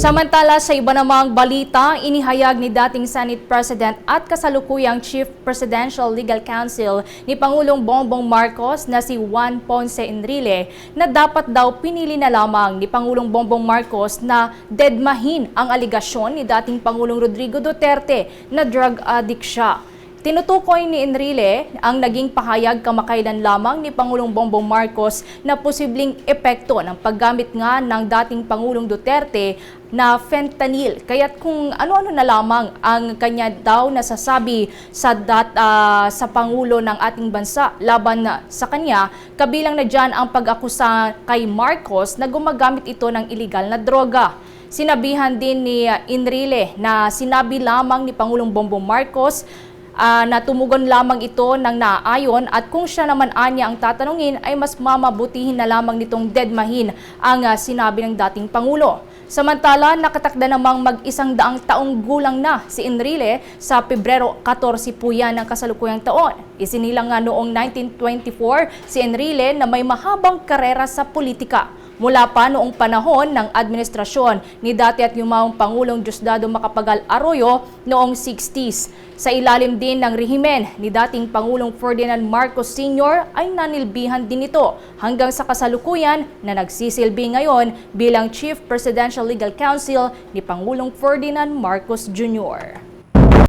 Samantala sa iba namang balita, inihayag ni dating Senate President at kasalukuyang Chief Presidential Legal Counsel ni Pangulong Bongbong Marcos na si Juan Ponce Enrile na dapat daw pinili na lamang ni Pangulong Bongbong Marcos na dedmahin ang aligasyon ni dating Pangulong Rodrigo Duterte na drug addict siya. Tinutukoy ni Enrile ang naging pahayag kamakailan lamang ni Pangulong Bongbong Marcos na posibleng epekto ng paggamit nga ng dating Pangulong Duterte na fentanyl. Kaya't kung ano-ano na lamang ang kanya daw nasasabi sa Pangulo ng ating bansa laban sa kanya, kabilang na dyan ang pag-akusa kay Marcos na gumagamit ito ng iligal na droga. Sinabihan din ni Enrile na sinabi lamang ni Pangulong Bongbong Marcos na tumugon lamang ito ng naaayon at kung siya naman anya ang tatanungin ay mas mamabutihin na lamang nitong dedmahin ang sinabi ng dating Pangulo. Samantala, nakatakda namang mag-100 taong gulang na si Enrile sa Pebrero 14 po yan ng kasalukuyang taon. Isinilang nga noong 1924 si Enrile na may mahabang karera sa politika. Mula pa noong panahon ng administrasyon ni dati at yumaong Pangulong Diosdado Macapagal Arroyo noong 60s. Sa ilalim din ng rehimen ni dating Pangulong Ferdinand Marcos Sr. ay nanilbihan din ito hanggang sa kasalukuyan na nagsisilbi ngayon bilang Chief Presidential Legal Counsel ni Pangulong Ferdinand Marcos Jr.